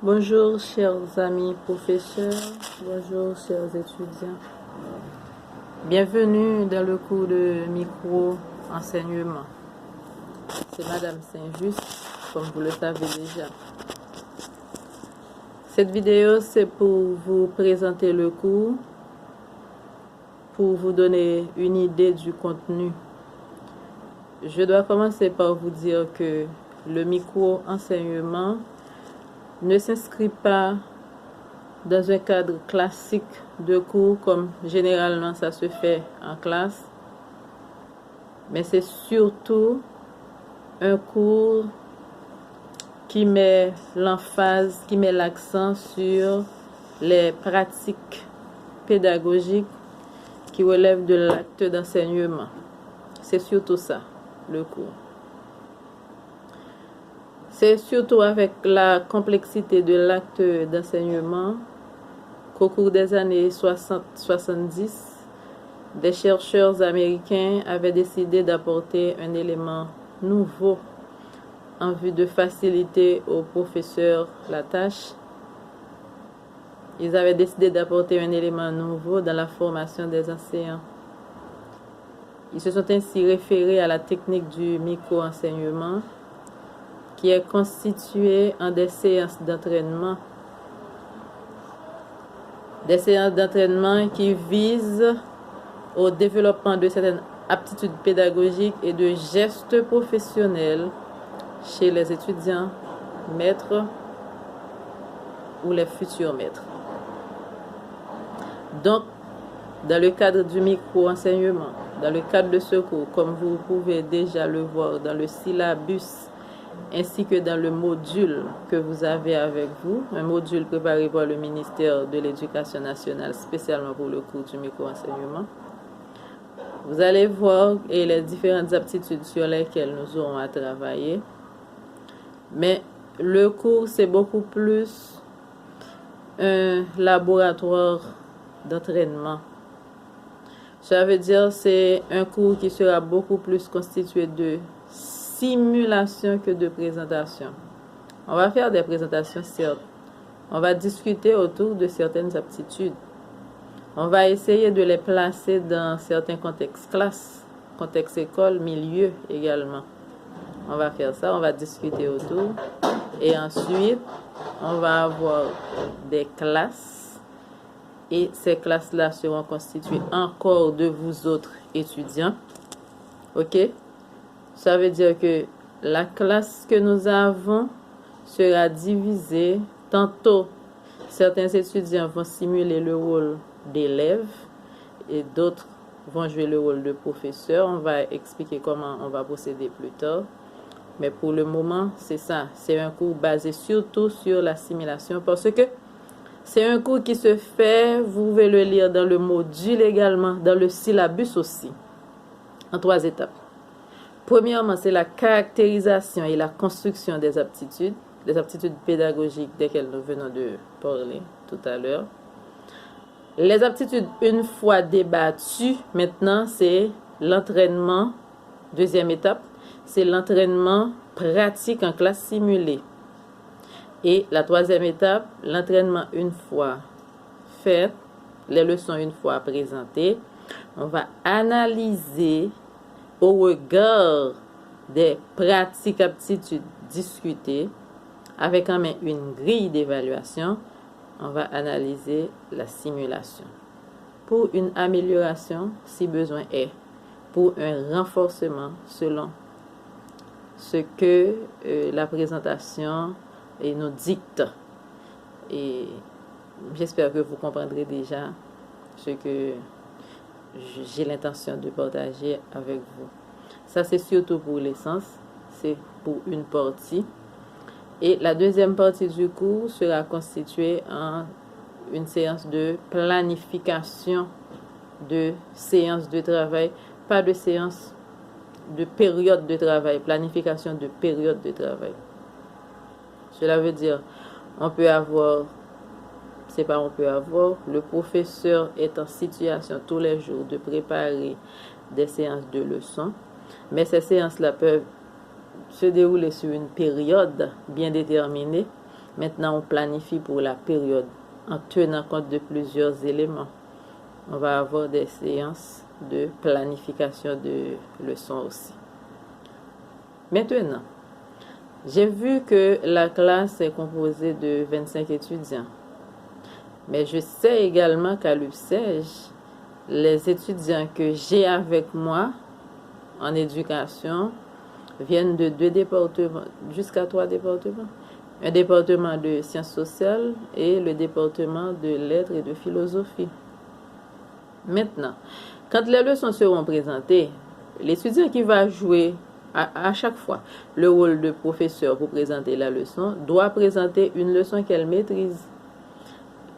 Bonjour chers amis professeurs, bonjour chers étudiants. Bienvenue dans le cours de micro-enseignement. C'est Madame Saint-Just, comme vous le savez déjà. Cette vidéo, c'est pour vous présenter le cours, pour vous donner une idée du contenu. Je dois commencer par vous dire que le micro-enseignement ne s'inscrit pas dans un cadre classique de cours comme généralement ça se fait en classe, mais c'est surtout un cours qui met l'emphase, qui met l'accent sur les pratiques pédagogiques qui relèvent de l'acte d'enseignement. C'est surtout ça, le cours. C'est surtout avec la complexité de l'acte d'enseignement qu'au cours des années 60-70, des chercheurs américains avaient décidé d'apporter un élément nouveau en vue de faciliter aux professeurs la tâche. Ils avaient décidé d'apporter un élément nouveau dans la formation des enseignants. Ils se sont ainsi référés à la technique du micro-enseignement, qui est constituée en des séances d'entraînement. Des séances d'entraînement qui visent au développement de certaines aptitudes pédagogiques et de gestes professionnels chez les étudiants, maîtres ou les futurs maîtres. Donc, dans le cadre du micro-enseignement, dans le cadre de ce cours, comme vous pouvez déjà le voir dans le syllabus, ainsi que dans le module que vous avez avec vous, un module préparé par le ministère de l'Éducation nationale spécialement pour le cours du micro-enseignement. Vous allez voir les différentes aptitudes sur lesquelles nous aurons à travailler. Mais le cours, c'est beaucoup plus un laboratoire d'entraînement. Ça veut dire c'est un cours qui sera beaucoup plus constitué de simulation que de présentation. On va faire des présentations, certes. On va discuter autour de certaines aptitudes. On va essayer de les placer dans certains contextes classe, contexte école, milieu également. On va faire ça, on va discuter autour. Et ensuite, on va avoir des classes. Et ces classes-là seront constituées encore de vous autres étudiants. OK? Ça veut dire que la classe que nous avons sera divisée. Tantôt, certains étudiants vont simuler le rôle d'élève et d'autres vont jouer le rôle de professeur. On va expliquer comment on va procéder plus tard. Mais pour le moment, c'est ça. C'est un cours basé surtout sur la simulation parce que c'est un cours qui se fait, vous pouvez le lire dans le module également, dans le syllabus aussi, en 3 étapes. Premièrement, c'est la caractérisation et la construction des aptitudes pédagogiques desquelles nous venons de parler tout à l'heure. Les aptitudes, une fois débattues, maintenant, c'est l'entraînement. Deuxième étape, c'est l'entraînement pratique en classe simulée. Et la troisième étape, l'entraînement une fois fait, les leçons une fois présentées. On va analyser au regard des pratiques aptitudes discutées avec en main une grille d'évaluation. On va analyser la simulation pour une amélioration si besoin est, pour un renforcement selon ce que la présentation nous dicte. Et j'espère que vous comprendrez déjà ce que j'ai l'intention de partager avec vous. Ça, c'est surtout pour l'essence, c'est pour une partie. Et la deuxième partie du cours sera constituée en une séance de planification de séances de travail, pas de séance de période de travail, planification de période de travail. Cela veut dire, le professeur est en situation tous les jours de préparer des séances de leçons, mais ces séances-là peuvent se dérouler sur une période bien déterminée Maintenant, on planifie pour la période en tenant compte de plusieurs éléments. On va avoir des séances de planification de leçons aussi. Maintenant, j'ai vu que la classe est composée de 25 étudiants. Mais je sais également qu'à l'UPSEJ, les étudiants que j'ai avec moi en éducation viennent de 2 départements, jusqu'à 3 départements. Un département de sciences sociales et le département de lettres et de philosophie. Maintenant, quand les leçons seront présentées, l'étudiant qui va jouer à chaque fois le rôle de professeur pour présenter la leçon doit présenter une leçon qu'elle maîtrise.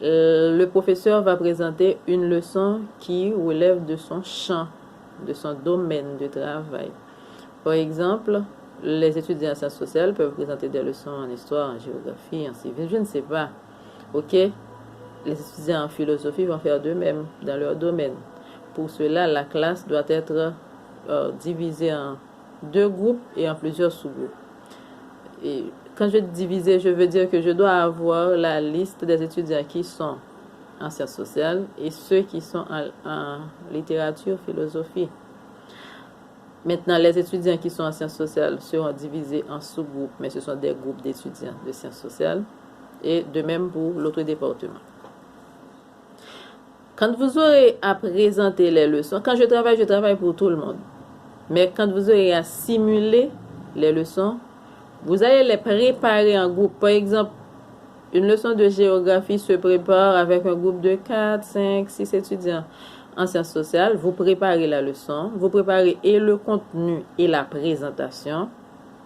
Le professeur va présenter une leçon qui relève de son champ, de son domaine de travail. Par exemple, les étudiants en sciences sociales peuvent présenter des leçons en histoire, en géographie, en civil, je ne sais pas. Ok? Les étudiants en philosophie vont faire de même dans leur domaine. Pour cela, la classe doit être divisée en 2 groupes et en plusieurs sous-groupes. Et quand je dis diviser, je veux dire que je dois avoir la liste des étudiants qui sont en sciences sociales et ceux qui sont en littérature, philosophie. Maintenant, les étudiants qui sont en sciences sociales seront divisés en sous-groupes, mais ce sont des groupes d'étudiants de sciences sociales. Et de même pour l'autre département. Quand vous aurez à présenter les leçons, quand je travaille pour tout le monde. Mais quand vous aurez à simuler les leçons, vous allez les préparer en groupe. Par exemple, une leçon de géographie se prépare avec un groupe de 4, 5, 6 étudiants en sciences sociales. Vous préparez la leçon, vous préparez et le contenu et la présentation.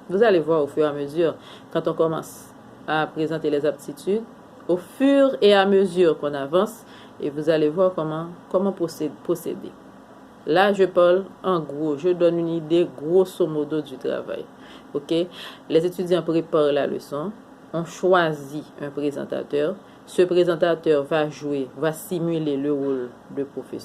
Vous allez voir au fur et à mesure, quand on commence à présenter les aptitudes, au fur et à mesure qu'on avance, et vous allez voir comment procéder. Là, je parle en gros, je donne une idée grosso modo du travail. Ok? Les étudiants préparent la leçon, on choisit un présentateur. Ce présentateur va simuler le rôle de professeur.